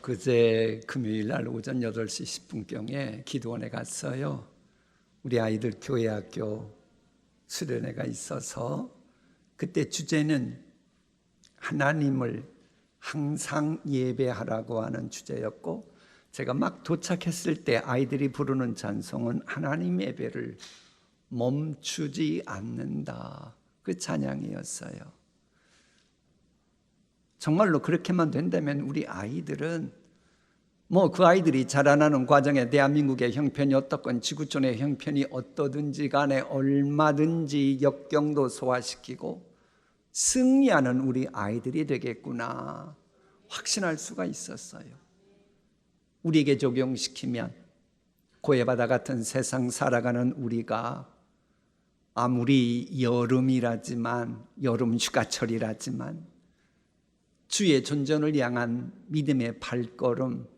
그제 금요일 날 오전 8시 10분경에 기도원에 갔어요. 우리 아이들 교회학교 수련회가 있어서 그때 주제는 하나님을 항상 예배하라고 하는 주제였고, 제가 막 도착했을 때 아이들이 부르는 찬송은 하나님 예배를 멈추지 않는다, 그 찬양이었어요. 정말로 그렇게만 된다면 우리 아이들은 그 아이들이 자라나는 과정에 대한민국의 형편이 어떻건 지구촌의 형편이 어떠든지 간에 얼마든지 역경도 소화시키고 승리하는 우리 아이들이 되겠구나 확신할 수가 있었어요. 우리에게 적용시키면 고해바다 같은 세상 살아가는 우리가 아무리 여름이라지만, 여름 휴가철이라지만 주의 존전을 향한 믿음의 발걸음,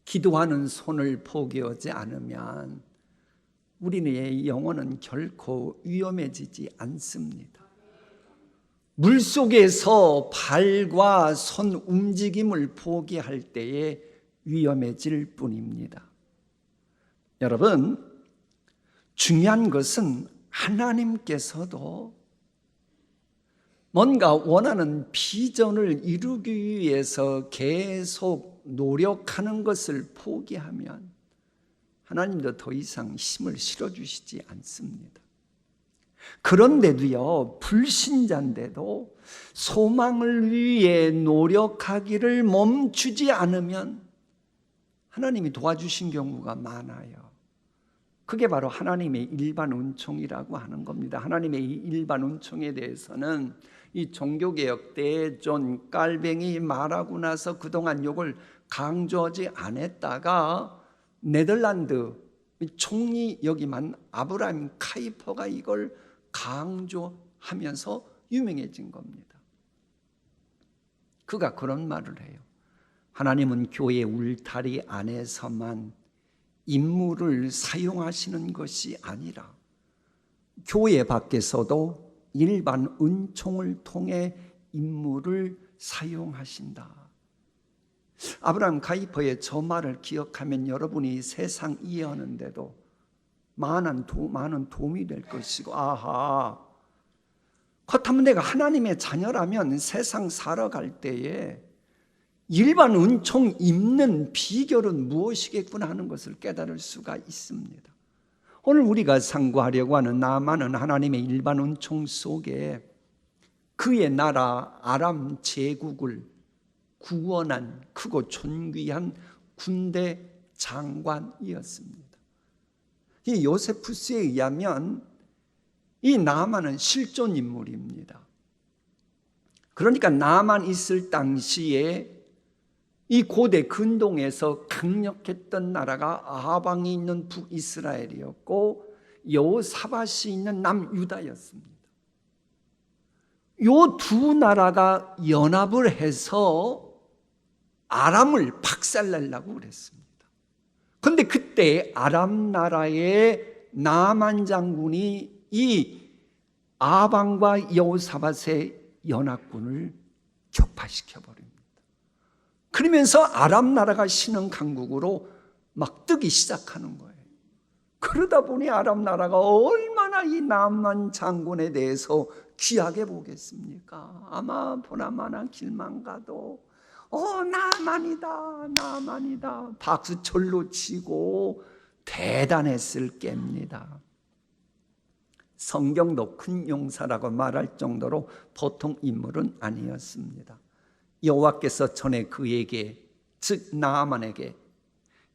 기도하는 손을 포기하지 않으면 우리의 영혼은 결코 위험해지지 않습니다. 물속에서 발과 손 움직임을 포기할 때에 위험해질 뿐입니다. 여러분, 중요한 것은 하나님께서도 뭔가 원하는 비전을 이루기 위해서 계속 노력하는 것을 포기하면 하나님도 더 이상 힘을 실어주시지 않습니다. 그런데도요, 불신자인데도 소망을 위해 노력하기를 멈추지 않으면 하나님이 도와주신 경우가 많아요. 그게 바로 하나님의 일반 은총이라고 하는 겁니다. 하나님의 이 일반 은총에 대해서는 이 종교개혁 때 존 깔뱅이 말하고 나서 그동안 이걸 강조하지 않았다가 네덜란드 총리 역임한 아브라함 카이퍼가 이걸 강조하면서 유명해진 겁니다. 그가 그런 말을 해요. 하나님은 교회 울타리 안에서만 인물을 사용하시는 것이 아니라 교회 밖에서도 일반 은총을 통해 인물을 사용하신다. 아브라함 카이퍼의 저 말을 기억하면 여러분이 세상 이해하는데도 많은 도움이 될 것이고, 아하, 그렇다면 내가 하나님의 자녀라면 세상 살아갈 때에 일반 은총 입는 비결은 무엇이겠구나 하는 것을 깨달을 수가 있습니다. 오늘 우리가 상고하려고 하는 나만은 하나님의 일반 은총 속에 그의 나라 아람 제국을 구원한 크고 존귀한 군대 장관이었습니다. 이 요세푸스에 의하면 이 나만은 실존 인물입니다. 그러니까 나만 있을 당시에 이 고대 근동에서 강력했던 나라가 아하방이 있는 북이스라엘이었고 여호사밧이 있는 남유다였습니다. 이 두 나라가 연합을 해서 아람을 박살내려고 그랬습니다. 그런데 그때 아람 나라의 나만 장군이 이 아방과 여호사밧의 연합군을 격파시켜버립니다. 그러면서 아람 나라가 신흥 강국으로 막 뜨기 시작하는 거예요. 그러다 보니 아람 나라가 얼마나 이 나만 장군에 대해서 귀하게 보겠습니까? 아마 보나마나 길만 가도 나만이다 박수철로 치고 대단했을 겁니다. 성경도 큰 용사라고 말할 정도로 보통 인물은 아니었습니다. 여호와께서 전에 그에게, 즉 나아만에게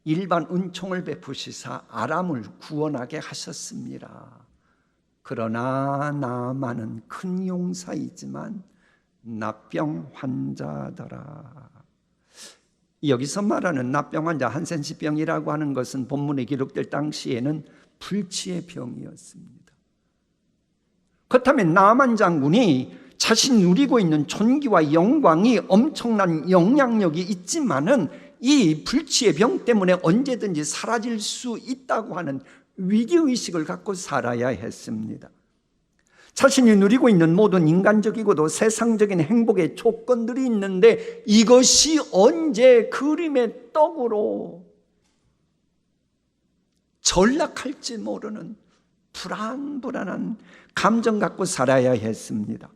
일반 은총을 베푸시사 아람을 구원하게 하셨습니다. 그러나 나아만은 큰 용사이지만 납병 환자더라. 여기서 말하는 납병 환자, 한센시병이라고 하는 것은 본문에 기록될 당시에는 불치의 병이었습니다. 그렇다면 나아만 장군이 자신이 누리고 있는 존귀와 영광이 엄청난 영향력이 있지만은 이 불치의 병 때문에 언제든지 사라질 수 있다고 하는 위기의식을 갖고 살아야 했습니다. 자신이 누리고 있는 모든 인간적이고도 세상적인 행복의 조건들이 있는데 이것이 언제 그림의 떡으로 전락할지 모르는 불안불안한 감정 갖고 살아야 했습니다.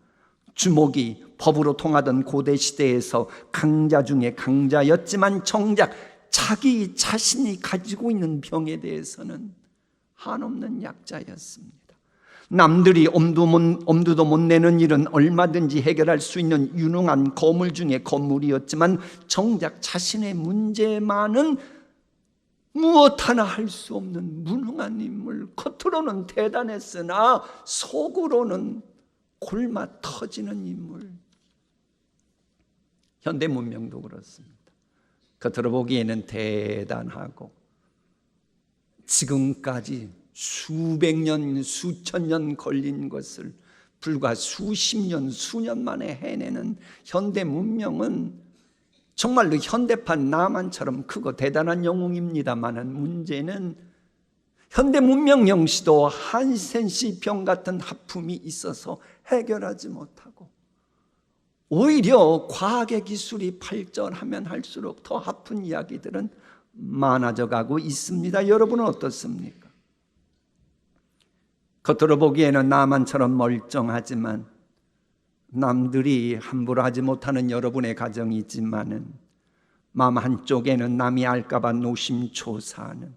주목이 법으로 통하던 고대 시대에서 강자 중에 강자였지만 정작 자기 자신이 가지고 있는 병에 대해서는 한없는 약자였습니다. 남들이 엄두도 못 내는 일은 얼마든지 해결할 수 있는 유능한 거물 중에 거물이었지만 정작 자신의 문제만은 무엇 하나 할 수 없는 무능한 인물, 겉으로는 대단했으나 속으로는 골마 터지는 인물. 현대 문명도 그렇습니다. 겉으로 보기에는 대단하고 지금까지 수백 년, 수천 년 걸린 것을 불과 수십 년, 수년 만에 해내는 현대 문명은 정말로 현대판 나만처럼 크고 대단한 영웅입니다만은 문제는 현대 문명 역시도 한센시 병 같은 하품이 있어서 해결하지 못하고 오히려 과학의 기술이 발전하면 할수록 더 아픈 이야기들은 많아져 가고 있습니다. 여러분은 어떻습니까? 겉으로 보기에는 나만처럼 멀쩡하지만 남들이 함부로 하지 못하는 여러분의 가정이 있지만은 마음 한쪽에는 남이 알까 봐 노심초사하는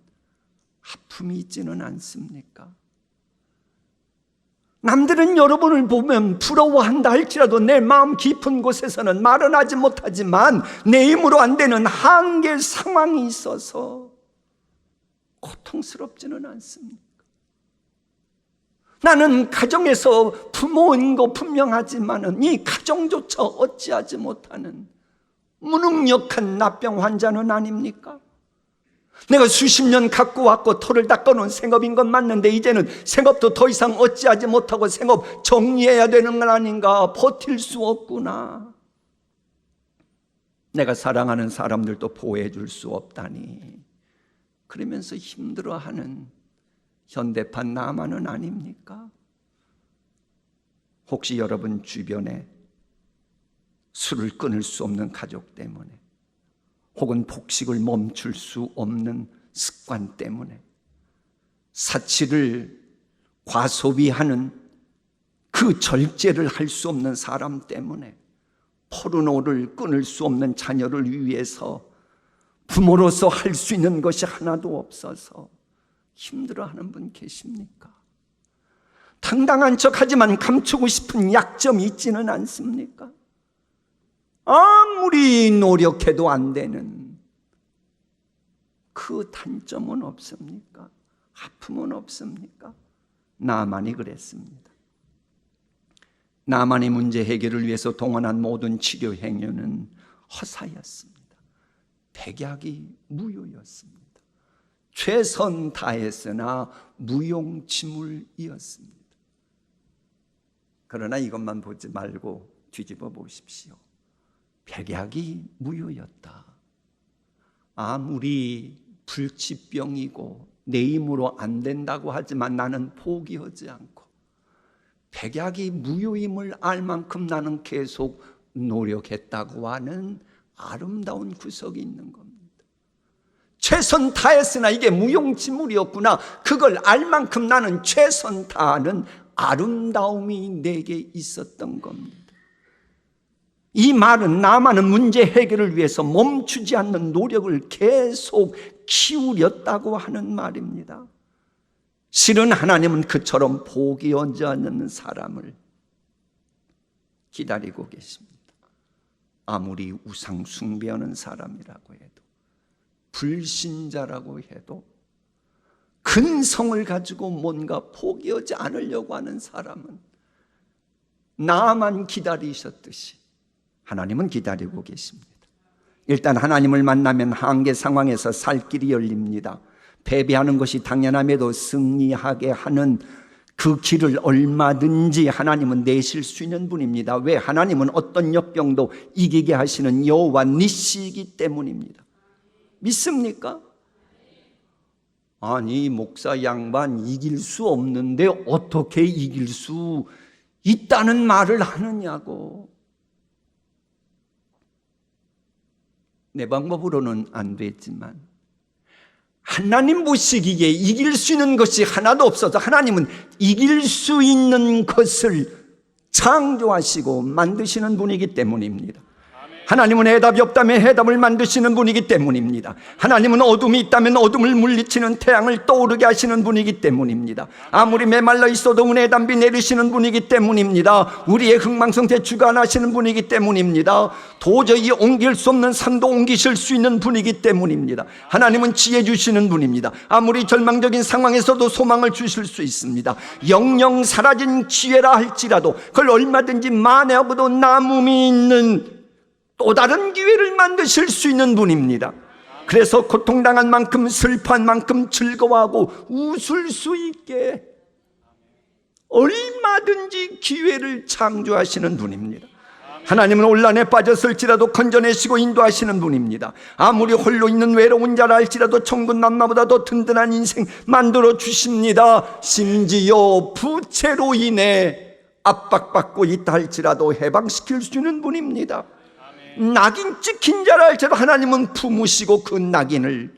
아픔이 있지는 않습니까? 남들은 여러분을 보면 부러워한다 할지라도 내 마음 깊은 곳에서는 말은 하지 못하지만 내 힘으로 안 되는 한계 상황이 있어서 고통스럽지는 않습니까? 나는 가정에서 부모인 거 분명하지만은 이 가정조차 어찌하지 못하는 무능력한 납병 환자는 아닙니까? 내가 수십 년 갖고 왔고 토를 닦아놓은 생업인 건 맞는데 이제는 생업도 더 이상 어찌하지 못하고 생업 정리해야 되는 건 아닌가? 버틸 수 없구나. 내가 사랑하는 사람들도 보호해 줄 수 없다니 그러면서 힘들어하는 현대판 나만은 아닙니까? 혹시 여러분 주변에 술을 끊을 수 없는 가족 때문에 혹은 폭식을 멈출 수 없는 습관 때문에 사치를 과소비하는 그 절제를 할 수 없는 사람 때문에 포르노를 끊을 수 없는 자녀를 위해서 부모로서 할 수 있는 것이 하나도 없어서 힘들어하는 분 계십니까? 당당한 척하지만 감추고 싶은 약점이 있지는 않습니까? 아무리 노력해도 안 되는 그 단점은 없습니까? 아픔은 없습니까? 나만이 그랬습니다. 나만의 문제 해결을 위해서 동원한 모든 치료 행위는 허사였습니다. 백약이 무효였습니다. 최선 다했으나 무용지물이었습니다. 그러나 이것만 보지 말고 뒤집어 보십시오. 백약이 무효였다. 아무리 불치병이고 내 힘으로 안 된다고 하지만 나는 포기하지 않고 백약이 무효임을 알 만큼 나는 계속 노력했다고 하는 아름다운 구석이 있는 겁니다. 최선 다했으나 이게 무용지물이었구나. 그걸 알 만큼 나는 최선 다하는 아름다움이 내게 있었던 겁니다. 이 말은 나만은 문제 해결을 위해서 멈추지 않는 노력을 계속 기울였다고 하는 말입니다. 실은 하나님은 그처럼 포기하지 않는 사람을 기다리고 계십니다. 아무리 우상 숭배하는 사람이라고 해도 불신자라고 해도 근성을 가지고 뭔가 포기하지 않으려고 하는 사람은 나만 기다리셨듯이 하나님은 기다리고 계십니다. 일단 하나님을 만나면 한계 상황에서 살 길이 열립니다. 패배하는 것이 당연함에도 승리하게 하는 그 길을 얼마든지 하나님은 내실 수 있는 분입니다. 왜? 하나님은 어떤 역병도 이기게 하시는 여호와 니시이기 때문입니다. 믿습니까? 아니 목사 양반 이길 수 없는데 어떻게 이길 수 있다는 말을 하느냐고. 내 방법으로는 안 됐지만 하나님 보시기에 이길 수 있는 것이 하나도 없어서 하나님은 이길 수 있는 것을 창조하시고 만드시는 분이기 때문입니다. 하나님은 해답이 없다면 해답을 만드시는 분이기 때문입니다. 하나님은 어둠이 있다면 어둠을 물리치는 태양을 떠오르게 하시는 분이기 때문입니다. 아무리 메말라 있어도 은혜의 담비 내리시는 분이기 때문입니다. 우리의 흥망성쇠 주관하시는 분이기 때문입니다. 도저히 옮길 수 없는 산도 옮기실 수 있는 분이기 때문입니다. 하나님은 지혜 주시는 분입니다. 아무리 절망적인 상황에서도 소망을 주실 수 있습니다. 영영 사라진 기회라 할지라도 그걸 얼마든지 만회하고도 남음이 있는 또 다른 기회를 만드실 수 있는 분입니다. 그래서 고통당한 만큼 슬퍼한 만큼 즐거워하고 웃을 수 있게 얼마든지 기회를 창조하시는 분입니다. 하나님은 혼란에 빠졌을지라도 건져내시고 인도하시는 분입니다. 아무리 홀로 있는 외로운 자라 할지라도 천국 만마보다 더 든든한 인생 만들어 주십니다. 심지어 부채로 인해 압박받고 있다 할지라도 해방시킬 수 있는 분입니다. 낙인 찍힌 자라 할지라도 하나님은 품으시고 그 낙인을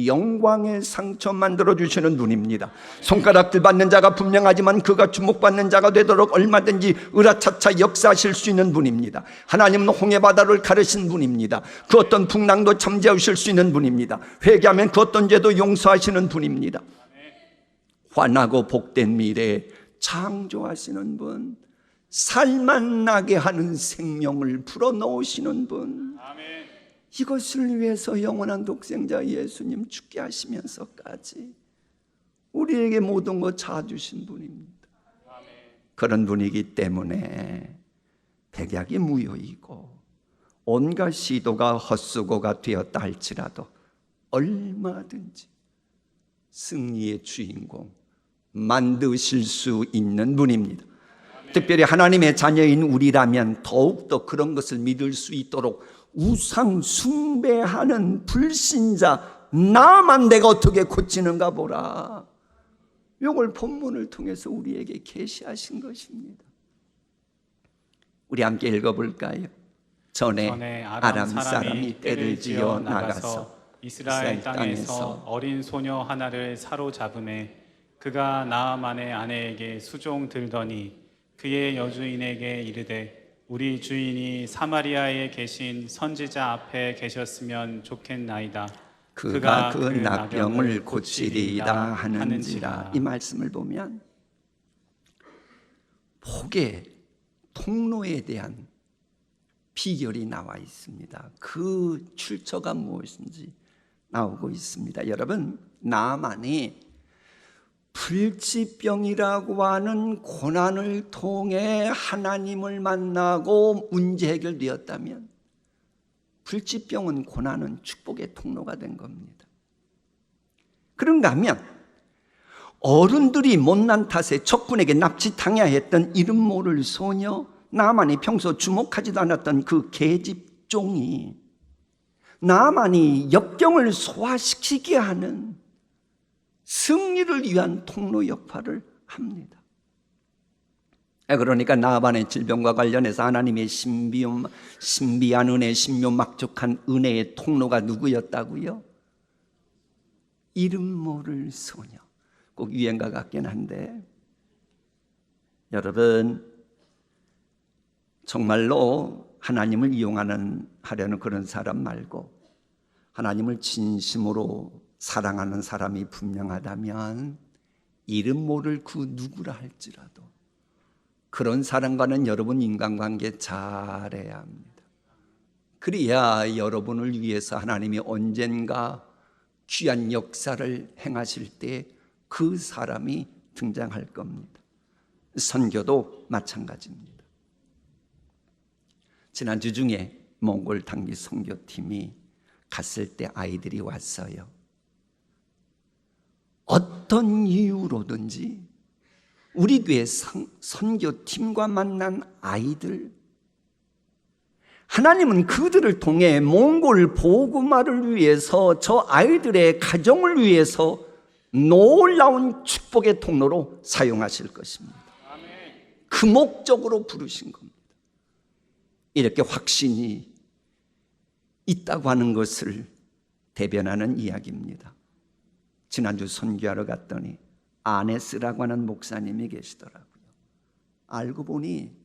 영광의 상처 만들어주시는 분입니다. 손가락질 받는 자가 분명하지만 그가 주목받는 자가 되도록 얼마든지 으라차차 역사하실 수 있는 분입니다. 하나님은 홍해바다를 가르신 분입니다. 그 어떤 풍랑도 잠재우실 수 있는 분입니다. 회개하면 그 어떤 죄도 용서하시는 분입니다. 환하고 복된 미래에 창조하시는 분, 살만 나게 하는 생명을 불어넣으시는 분, 이것을 위해서 영원한 독생자 예수님 죽게 하시면서까지 우리에게 모든 것 다 주신 분입니다. 그런 분이기 때문에 백약이 무효이고 온갖 시도가 헛수고가 되었다 할지라도 얼마든지 승리의 주인공 만드실 수 있는 분입니다. 특별히 하나님의 자녀인 우리라면 더욱더 그런 것을 믿을 수 있도록 우상 숭배하는 불신자 나만 내가 어떻게 고치는가 보라, 이걸 본문을 통해서 우리에게 계시하신 것입니다. 우리 함께 읽어볼까요? 전에 아람 사람이 떼를 지어 나가서 이스라엘 땅에서 어린 소녀 하나를 사로잡음에 그가 나아만의 아내에게 수종 들더니 그의 여주인에게 이르되 우리 주인이 사마리아에 계신 선지자 앞에 계셨으면 좋겠나이다. 그가 그 나병을 고치리이다 하는지라. 이 말씀을 보면 복의 통로에 대한 비결이 나와 있습니다. 그 출처가 무엇인지 나오고 있습니다. 여러분, 나아만이 불치병이라고 하는 고난을 통해 하나님을 만나고 문제 해결되었다면 불치병은 고난은 축복의 통로가 된 겁니다. 그런가 하면 어른들이 못난 탓에 적군에게 납치당해야 했던 이름 모를 소녀, 나아만이 평소 주목하지도 않았던 그 계집종이 나아만이 역경을 소화시키게 하는 승리를 위한 통로 역할을 합니다. 그러니까 나아만의 질병과 관련해서 하나님의 신비한 은혜, 신묘막족한 은혜의 통로가 누구였다고요? 이름 모를 소녀. 꼭 유행가 같긴 한데, 여러분 정말로 하나님을 하려는 그런 사람 말고 하나님을 진심으로 사랑하는 사람이 분명하다면 이름 모를 그 누구라 할지라도 그런 사람과는 여러분 인간관계 잘해야 합니다. 그래야 여러분을 위해서 하나님이 언젠가 귀한 역사를 행하실 때 그 사람이 등장할 겁니다. 선교도 마찬가지입니다. 지난주 중에 몽골 단기 선교팀이 갔을 때 아이들이 왔어요. 어떤 이유로든지 우리 교회 선교팀과 만난 아이들, 하나님은 그들을 통해 몽골 복음화를 위해서 저 아이들의 가정을 위해서 놀라운 축복의 통로로 사용하실 것입니다. 그 목적으로 부르신 겁니다. 이렇게 확신이 있다고 하는 것을 대변하는 이야기입니다. 지난주 선교하러 갔더니 아네스라고 하는 목사님이 계시더라고요. 알고 보니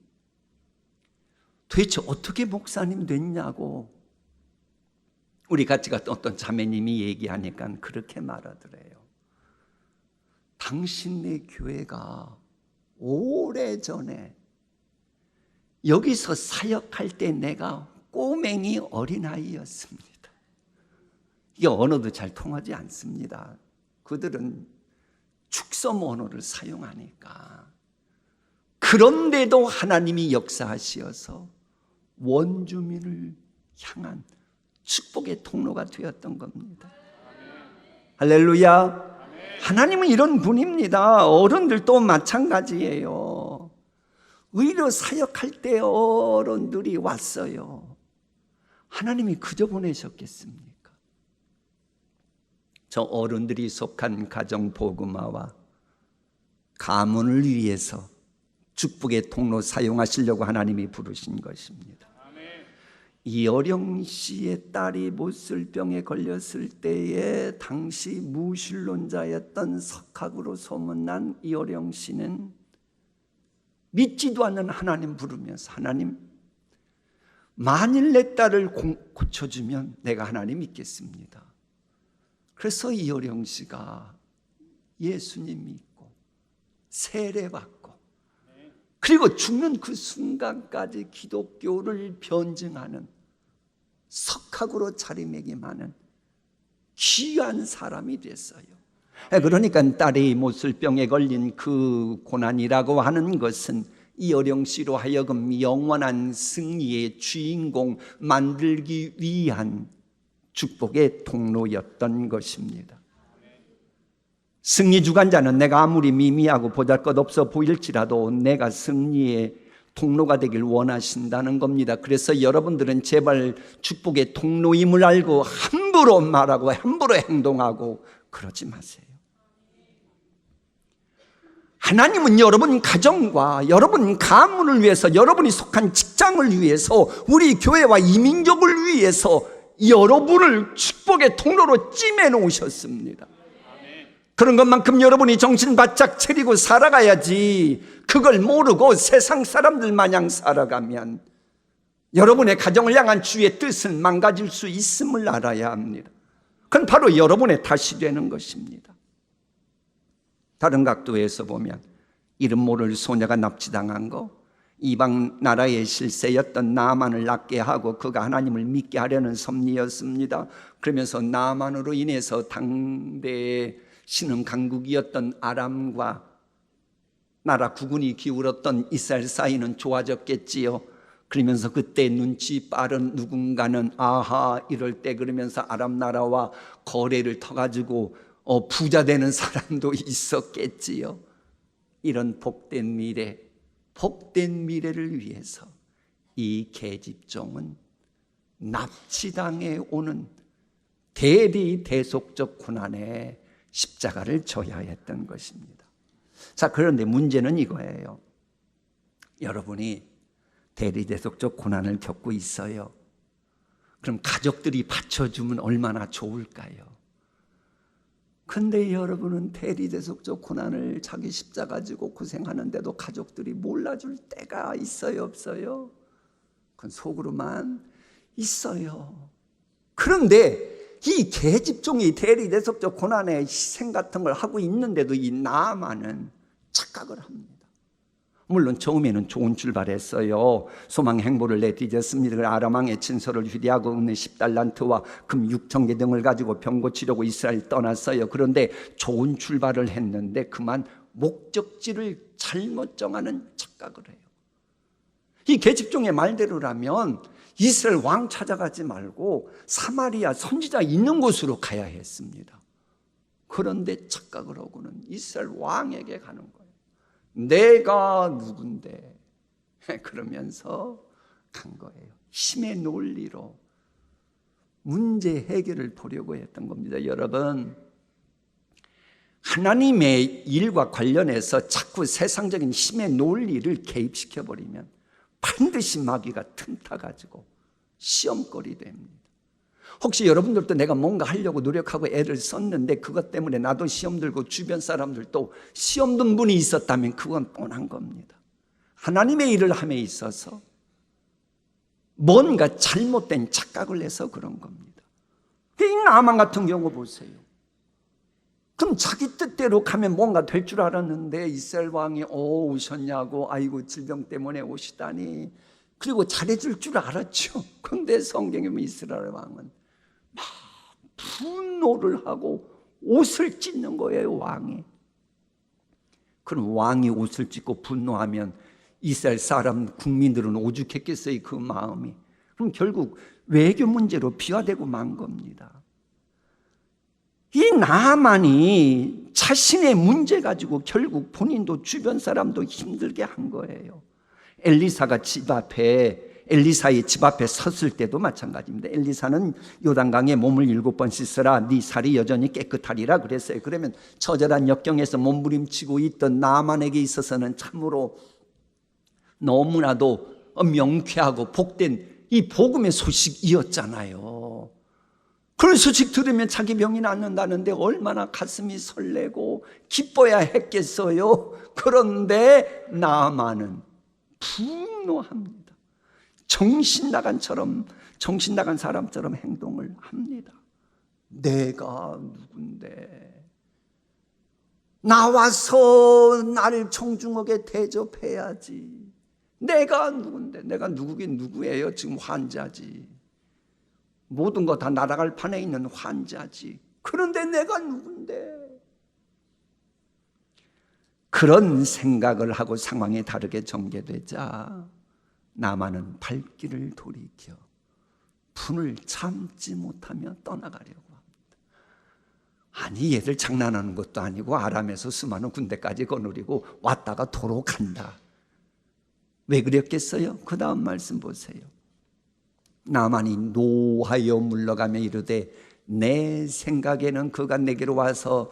도대체 어떻게 목사님 됐냐고 우리 같이 갔던 어떤 자매님이 얘기하니까 그렇게 말하더래요. 당신네 교회가 오래전에 여기서 사역할 때 내가 꼬맹이 어린아이였습니다. 이게 언어도 잘 통하지 않습니다. 그들은 축섬 언어를 사용하니까. 그런데도 하나님이 역사하시어서 원주민을 향한 축복의 통로가 되었던 겁니다. 할렐루야. 하나님은 이런 분입니다. 어른들도 마찬가지예요. 의료 사역할 때 어른들이 왔어요. 하나님이 그저 보내셨겠습니까? 저 어른들이 속한 가정 복음화와 가문을 위해서 축복의 통로 사용하시려고 하나님이 부르신 것입니다. 이어령 씨의 딸이 못술병에 걸렸을 때에 당시 무신론자였던 석학으로 소문난 이어령 씨는 믿지도 않는 하나님 부르면서 하나님, 만일 내 딸을 고쳐주면 내가 하나님 믿겠습니다. 그래서 이어령 씨가 예수님 믿고 세례받고 그리고 죽는 그 순간까지 기독교를 변증하는 석학으로 자리매김하는 귀한 사람이 됐어요. 그러니까 딸이 못술병에 걸린 그 고난이라고 하는 것은 이어령 씨로 하여금 영원한 승리의 주인공 만들기 위한 축복의 통로였던 것입니다. 승리 주관자는 내가 아무리 미미하고 보잘것없어 보일지라도 내가 승리의 통로가 되길 원하신다는 겁니다. 그래서 여러분들은 제발 축복의 통로임을 알고 함부로 말하고 함부로 행동하고 그러지 마세요. 하나님은 여러분 가정과 여러분 가문을 위해서, 여러분이 속한 직장을 위해서, 우리 교회와 이민족을 위해서 여러분을 축복의 통로로 찜해 놓으셨습니다. 그런 것만큼 여러분이 정신 바짝 차리고 살아가야지. 그걸 모르고 세상 사람들 마냥 살아가면 여러분의 가정을 향한 주의 뜻은 망가질 수 있음을 알아야 합니다. 그건 바로 여러분의 탓이 되는 것입니다. 다른 각도에서 보면 이름 모를 소녀가 납치당한 거, 이방 나라의 실세였던 나아만을 낫게 하고 그가 하나님을 믿게 하려는 섭리였습니다. 그러면서 나아만으로 인해서 당대의 신흥 강국이었던 아람과 나라 국군이 기울었던 이스라엘 사이는 좋아졌겠지요. 그러면서 그때 눈치 빠른 누군가는 아하 이럴 때 그러면서 아람 나라와 거래를 터가지고 부자 되는 사람도 있었겠지요. 이런 복된 미래를 위해서 이 계집종은 납치당해 오는 대리대속적 고난에 십자가를 져야 했던 것입니다. 자, 그런데 문제는 이거예요. 여러분이 대리대속적 고난을 겪고 있어요. 그럼 가족들이 받쳐주면 얼마나 좋을까요? 근데 여러분은 대리대속적 고난을 자기 십자가 지고 고생하는데도 가족들이 몰라줄 때가 있어요, 없어요? 그건 속으로만 있어요. 그런데 이 계집종이 대리대속적 고난의 희생 같은 걸 하고 있는데도 이 나아만은 착각을 합니다. 물론 처음에는 좋은 출발했어요. 소망 행보를 내디뎠습니다. 아람 왕의 친서를 휴대하고 은혜 10달란트와 금 6,000개 등을 가지고 병 고치려고 이스라엘 떠났어요. 그런데 좋은 출발을 했는데 그만 목적지를 잘못 정하는 착각을 해요. 이 계집종의 말대로라면 이스라엘 왕 찾아가지 말고 사마리아 선지자 있는 곳으로 가야 했습니다. 그런데 착각을 하고는 이스라엘 왕에게 가는 거예요. 내가 누군데 그러면서 간 거예요. 힘의 논리로 문제 해결을 보려고 했던 겁니다. 여러분, 하나님의 일과 관련해서 자꾸 세상적인 힘의 논리를 개입시켜버리면 반드시 마귀가 틈타가지고 시험거리 됩니다. 혹시 여러분들도 내가 뭔가 하려고 노력하고 애를 썼는데 그것 때문에 나도 시험 들고 주변 사람들도 시험 든 분이 있었다면 그건 뻔한 겁니다. 하나님의 일을 함에 있어서 뭔가 잘못된 착각을 해서 그런 겁니다. 이 나만 같은 경우 보세요. 그럼 자기 뜻대로 가면 뭔가 될 줄 알았는데 이스라엘 왕이 오셨냐고, 아이고 질병 때문에 오시다니, 그리고 잘해줄 줄 알았죠. 그런데 성경에 보면 이스라엘 왕은 막 분노를 하고 옷을 찢는 거예요, 왕이. 그럼 왕이 옷을 찢고 분노하면 이스라엘 사람 국민들은 오죽했겠어요, 그 마음이. 그럼 결국 외교 문제로 비화되고 만 겁니다. 이 나만이 자신의 문제 가지고 결국 본인도 주변 사람도 힘들게 한 거예요. 엘리사의 집 앞에 섰을 때도 마찬가지입니다. 엘리사는 요단강에 몸을 7번 씻으라, 네 살이 여전히 깨끗하리라 그랬어요. 그러면 처절한 역경에서 몸부림치고 있던 나만에게 있어서는 참으로 너무나도 명쾌하고 복된 이 복음의 소식이었잖아요. 그런 소식 들으면 자기 병이 낫는다는데 얼마나 가슴이 설레고 기뻐야 했겠어요. 그런데 나만은 분노합니다. 정신 나간 사람처럼 행동을 합니다. 내가 누군데 나와서 나를 정중하게 대접해야지. 내가 누군데, 내가 누구긴 누구예요? 지금 환자지. 모든 거 다 날아갈 판에 있는 환자지. 그런데 내가 누군데? 그런 생각을 하고 상황이 다르게 전개되자 나만은 발길을 돌이켜 분을 참지 못하며 떠나가려고 합니다. 아니, 얘들 장난하는 것도 아니고 아람에서 수많은 군대까지 거느리고 왔다가 도로 간다. 왜 그랬겠어요? 그 다음 말씀 보세요. 나만이 노하여 물러가며 이르되 내 생각에는 그가 내게로 와서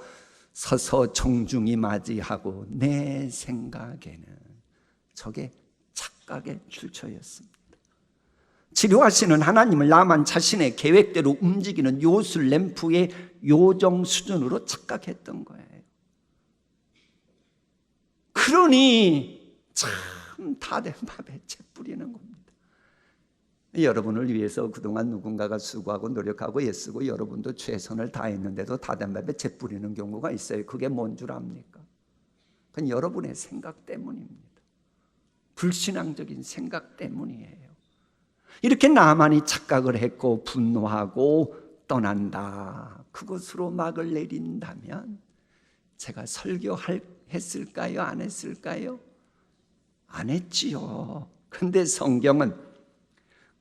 서서 정중히 맞이하고, 내 생각에는 저게 착각의 출처였습니다. 치료하시는 하나님을 나만 자신의 계획대로 움직이는 요술 램프의 요정 수준으로 착각했던 거예요. 그러니 참 다 된 밥에 채 뿌리는 겁니다. 여러분을 위해서 그동안 누군가가 수고하고 노력하고 애쓰고 여러분도 최선을 다했는데도 다 된 밥에 채 뿌리는 경우가 있어요. 그게 뭔 줄 압니까? 그건 여러분의 생각 때문입니다. 불신앙적인 생각 때문이에요. 이렇게 나만이 착각을 했고 분노하고 떠난다, 그것으로 막을 내린다면 제가 설교했을까요? 안 했을까요? 안 했지요. 근데 성경은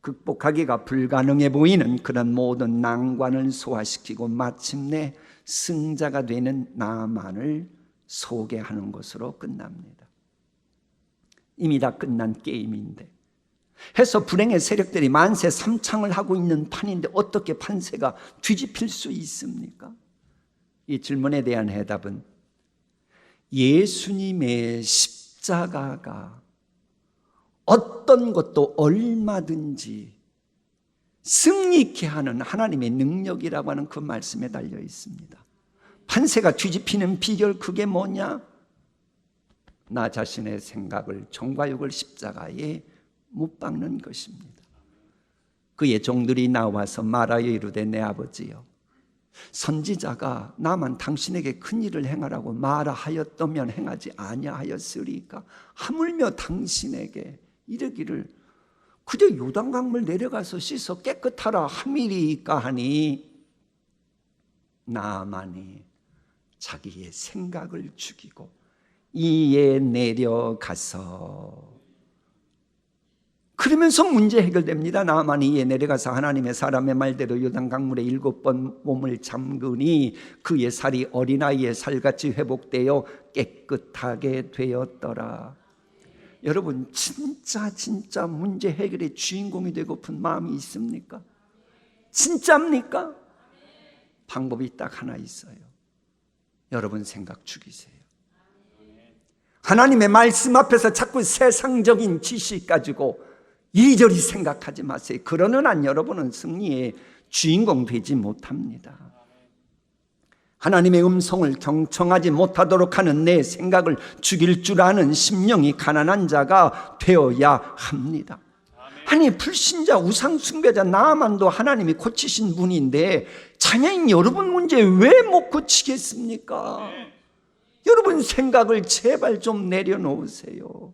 극복하기가 불가능해 보이는 그런 모든 난관을 소화시키고 마침내 승자가 되는 나만을 소개하는 것으로 끝납니다. 이미 다 끝난 게임인데, 해서 불행의 세력들이 만세 삼창을 하고 있는 판인데 어떻게 판세가 뒤집힐 수 있습니까? 이 질문에 대한 해답은 예수님의 십자가가 어떤 것도 얼마든지 승리케 하는 하나님의 능력이라고 하는 그 말씀에 달려 있습니다. 판세가 뒤집히는 비결, 그게 뭐냐? 나 자신의 생각을, 정과 육을 십자가에 못 박는 것입니다. 그의 종들이 나와서 말하여 이르되 내 아버지여, 선지자가 나만 당신에게 큰 일을 행하라고 말하였다면 행하지 아니하였으리까? 하물며 당신에게 이르기를 그저 요단강물 내려가서 씻어 깨끗하라 함이리까 하니, 나만이 자기의 생각을 죽이고 이에 내려가서, 그러면서 문제 해결됩니다. 나만이 이에 내려가서 하나님의 사람의 말대로 요단강물에 7번 몸을 잠그니 그의 살이 어린아이의 살같이 회복되어 깨끗하게 되었더라. 여러분, 진짜 문제 해결의 주인공이 되고픈 마음이 있습니까? 진짜입니까? 방법이 딱 하나 있어요. 여러분 생각 죽이세요. 하나님의 말씀 앞에서 자꾸 세상적인 지식 가지고 이리저리 생각하지 마세요. 그러는 한 여러분은 승리의 주인공 되지 못합니다. 하나님의 음성을 경청하지 못하도록 하는 내 생각을 죽일 줄 아는 심령이 가난한 자가 되어야 합니다. 아니, 불신자 우상 숭배자 나아만도 하나님이 고치신 분인데 자녀인 여러분 문제 왜 못 고치겠습니까? 여러분 생각을 제발 좀 내려놓으세요.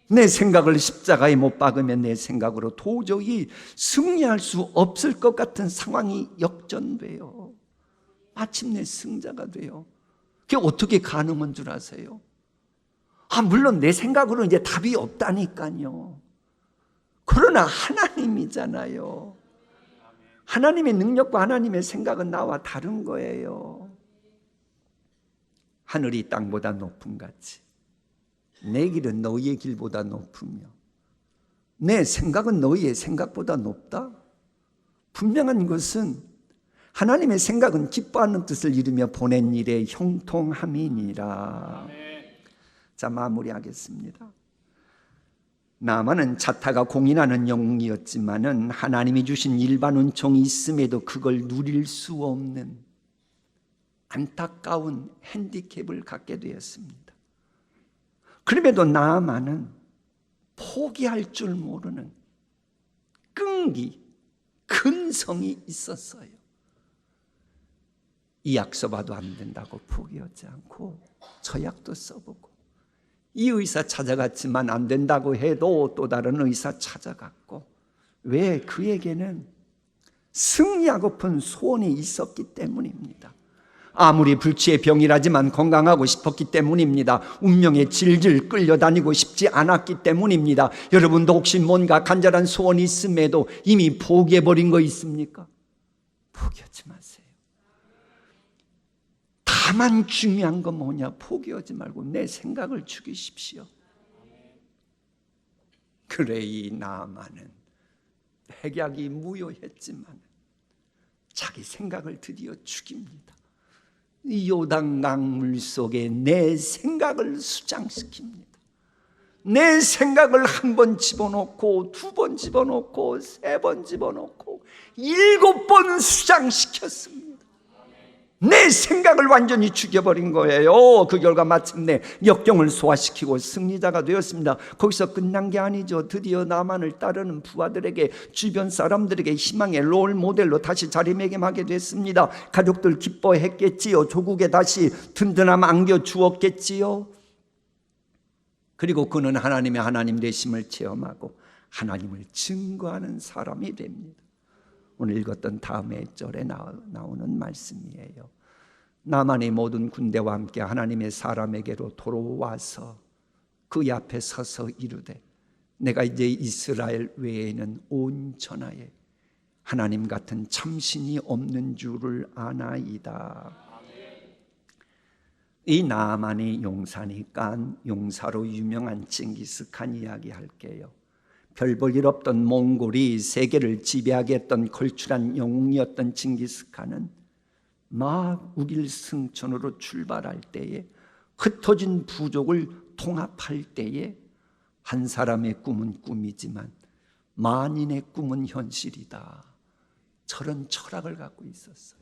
내 생각을 십자가에 못 박으면 내 생각으로 도저히 승리할 수 없을 것 같은 상황이 역전돼요. 마침내 승자가 돼요. 그게 어떻게 가능한 줄 아세요? 물론 내 생각으로 이제 답이 없다니까요. 그러나 하나님이잖아요. 하나님의 능력과 하나님의 생각은 나와 다른 거예요. 하늘이 땅보다 높음 같이 내 길은 너희의 길보다 높으며 내 생각은 너희의 생각보다 높다. 분명한 것은 하나님의 생각은 기뻐하는 뜻을 이루며 보낸 일에 형통함이니라. 자, 마무리하겠습니다. 나아만은 자타가 공인하는 영웅이었지만은 하나님이 주신 일반 은총이 있음에도 그걸 누릴 수 없는 안타까운 핸디캡을 갖게 되었습니다. 그럼에도 나아만은 포기할 줄 모르는 끈기, 근성이 있었어요. 이 약 써봐도 안 된다고 포기하지 않고 저 약도 써보고, 이 의사 찾아갔지만 안 된다고 해도 또 다른 의사 찾아갔고, 왜? 그에게는 승리하고픈 소원이 있었기 때문입니다. 아무리 불치의 병이라지만 건강하고 싶었기 때문입니다. 운명에 질질 끌려다니고 싶지 않았기 때문입니다. 여러분도 혹시 뭔가 간절한 소원이 있음에도 이미 포기해버린 거 있습니까? 포기하지 마세요. 다만 중요한 건 뭐냐? 포기하지 말고 내 생각을 죽이십시오. 그래, 이 나아만은 백약이 무효했지만 자기 생각을 드디어 죽입니다. 이 요단강 물속에 내 생각을 수장시킵니다. 내 생각을 한 번 집어넣고, 두 번 집어넣고, 세 번 집어넣고, 7번 수장시켰습니다. 내 생각을 완전히 죽여버린 거예요. 그 결과 마침내 역경을 소화시키고 승리자가 되었습니다. 거기서 끝난 게 아니죠. 드디어 나만을 따르는 부하들에게, 주변 사람들에게 희망의 롤 모델로 다시 자리매김하게 됐습니다. 가족들 기뻐했겠지요. 조국에 다시 든든함 안겨주었겠지요. 그리고 그는 하나님의 하나님 되심을 체험하고 하나님을 증거하는 사람이 됩니다. 오늘 읽었던 다음의 절에 나오는 말씀이에요. 나만의 모든 군대와 함께 하나님의 사람에게로 돌아와서 그 앞에 서서 이르되, 내가 이제 이스라엘 외에는 온 천하에 하나님 같은 참신이 없는 줄을 아나이다. 이 나아만의 용사니까 용사로 유명한 징기스칸 이야기 할게요. 별 볼 일 없던 몽골이 세계를 지배하게 했던 걸출한 영웅이었던 징기스칸은 막 우길승천으로 출발할 때에, 흩어진 부족을 통합할 때에 한 사람의 꿈은 꿈이지만 만인의 꿈은 현실이다. 저런 철학을 갖고 있었어요.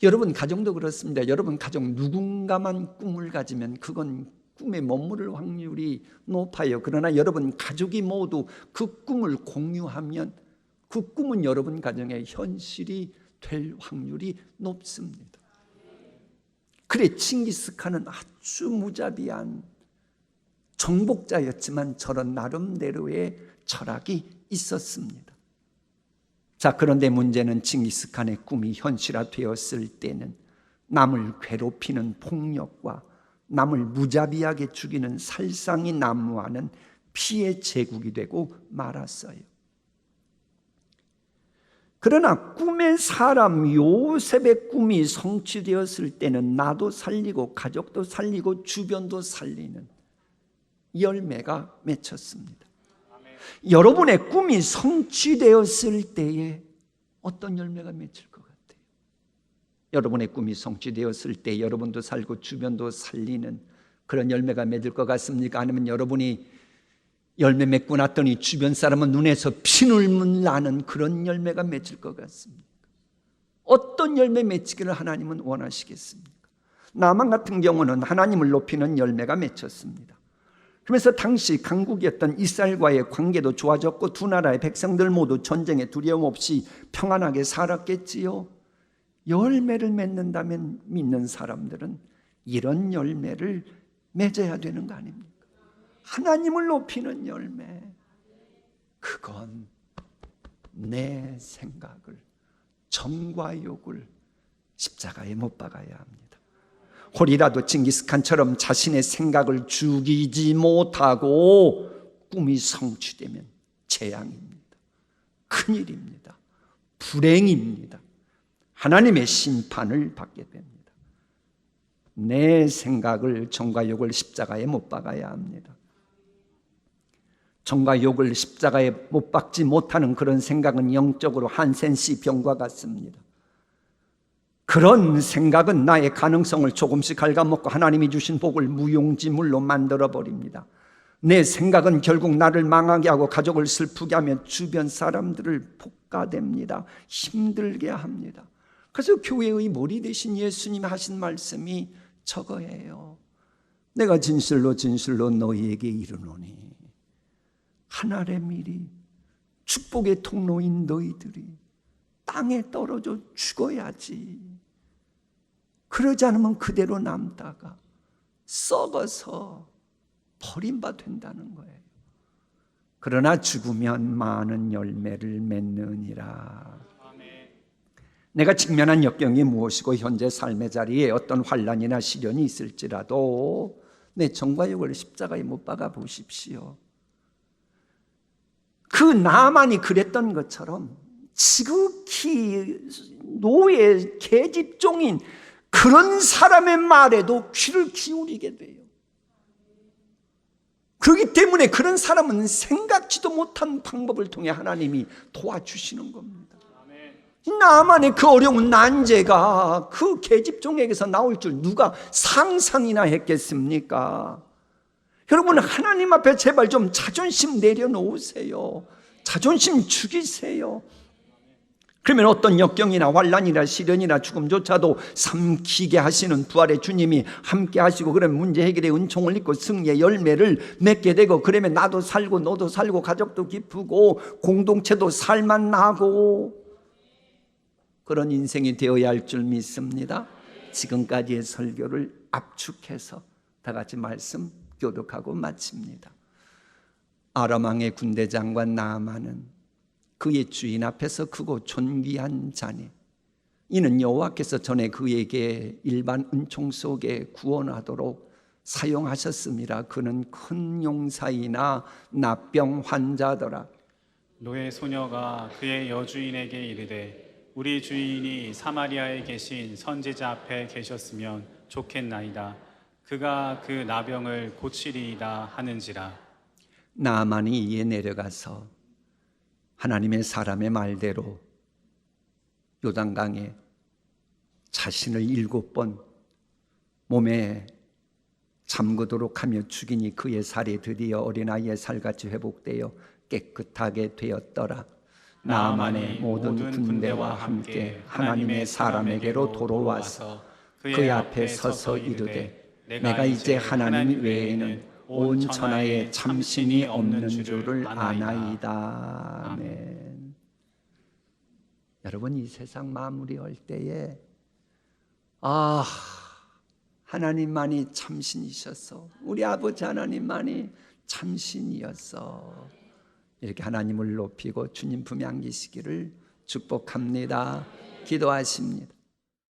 여러분 가정도 그렇습니다. 여러분 가정 누군가만 꿈을 가지면 그건 꿈에 머무를 확률이 높아요. 그러나 여러분 가족이 모두 그 꿈을 공유하면 그 꿈은 여러분 가정의 현실이 될 확률이 높습니다. 그래, 칭기스칸은 아주 무자비한 정복자였지만 저런 나름대로의 철학이 있었습니다. 자, 그런데 문제는 칭기스칸의 꿈이 현실화되었을 때는 남을 괴롭히는 폭력과 남을 무자비하게 죽이는 살상이 난무하는 피해 제국이 되고 말았어요. 그러나 꿈의 사람 요셉의 꿈이 성취되었을 때는 나도 살리고 가족도 살리고 주변도 살리는 열매가 맺혔습니다. 여러분의 꿈이 성취되었을 때에 어떤 열매가 맺힐 것 같아요? 여러분의 꿈이 성취되었을 때 여러분도 살고 주변도 살리는 그런 열매가 맺을 것 같습니까? 아니면 여러분이 열매 맺고 났더니 주변 사람은 눈에서 피눈물 나는 그런 열매가 맺을 것 같습니까? 어떤 열매 맺기를 하나님은 원하시겠습니까? 나만 같은 경우는 하나님을 높이는 열매가 맺혔습니다. 그러면서 당시 강국이었던 이스라엘과의 관계도 좋아졌고 두 나라의 백성들 모두 전쟁에 두려움 없이 평안하게 살았겠지요. 열매를 맺는다면 믿는 사람들은 이런 열매를 맺어야 되는 거 아닙니까? 하나님을 높이는 열매, 그건 내 생각을, 정과 욕을 십자가에 못 박아야 합니다. 호리라도 징기스칸처럼 자신의 생각을 죽이지 못하고 꿈이 성취되면 재앙입니다. 큰일입니다. 불행입니다. 하나님의 심판을 받게 됩니다. 내 생각을, 정과 욕을 십자가에 못 박아야 합니다. 정과 욕을 십자가에 못 박지 못하는 그런 생각은 영적으로 한센시 병과 같습니다. 그런 생각은 나의 가능성을 조금씩 갉아먹고 하나님이 주신 복을 무용지물로 만들어버립니다. 내 생각은 결국 나를 망하게 하고 가족을 슬프게 하며 주변 사람들을 볶아댑니다. 힘들게 합니다. 그래서 교회의 머리 대신 예수님이 하신 말씀이 저거예요. 내가 진실로 진실로 너희에게 이르노니 하늘의 밀이 축복의 통로인 너희들이 땅에 떨어져 죽어야지. 그러지 않으면 그대로 남다가 썩어서 버림바 된다는 거예요. 그러나 죽으면 많은 열매를 맺느니라. 내가 직면한 역경이 무엇이고 현재 삶의 자리에 어떤 환난이나 시련이 있을지라도 내 정과 욕을 십자가에 못 박아 보십시오. 그 나만이 그랬던 것처럼 지극히 노예 계집종인 그런 사람의 말에도 귀를 기울이게 돼요. 그렇기 때문에 그런 사람은 생각지도 못한 방법을 통해 하나님이 도와주시는 겁니다. 나만의 그 어려운 난제가 그 계집종에게서 나올 줄 누가 상상이나 했겠습니까? 여러분, 하나님 앞에 제발 좀 자존심 내려놓으세요. 자존심 죽이세요. 그러면 어떤 역경이나 환난이나 시련이나 죽음조차도 삼키게 하시는 부활의 주님이 함께 하시고, 그러면 문제 해결의 은총을 입고 승리의 열매를 맺게 되고, 그러면 나도 살고 너도 살고 가족도 기쁘고 공동체도 살만나고 그런 인생이 되어야 할 줄 믿습니다. 지금까지의 설교를 압축해서 다 같이 말씀 교독하고 마칩니다. 아람 왕의 군대 장관 나아만은 그의 주인 앞에서 크고 존귀한 자니, 이는 여호와께서 전에 그에게 일반 은총 속에 구원하도록 사용하셨음이라. 그는 큰 용사이나 나병 환자더라. 노예 소녀가 그의 여주인에게 이르되 우리 주인이 사마리아에 계신 선지자 앞에 계셨으면 좋겠나이다. 그가 그 나병을 고치리이다 하는지라. 나아만이 이에 내려가서 하나님의 사람의 말대로 요단강에 자신을 7번 몸에 잠그도록 하며 죽이니 그의 살이 드디어 어린아이의 살같이 회복되어 깨끗하게 되었더라. 나아만의 모든 군대와 함께 하나님의 사람에게로 돌아와서 그의 앞에 서서 이르되 내가 이제 하나님 외에는 온 천하에 참신이 없는 줄을 아나이다. 아멘. 여러분, 이 세상 마무리할 때에 하나님만이 참신이셨어, 우리 아버지 하나님만이 참신이었어, 이렇게 하나님을 높이고 주님 품에 안기시기를 축복합니다. 기도하십니다.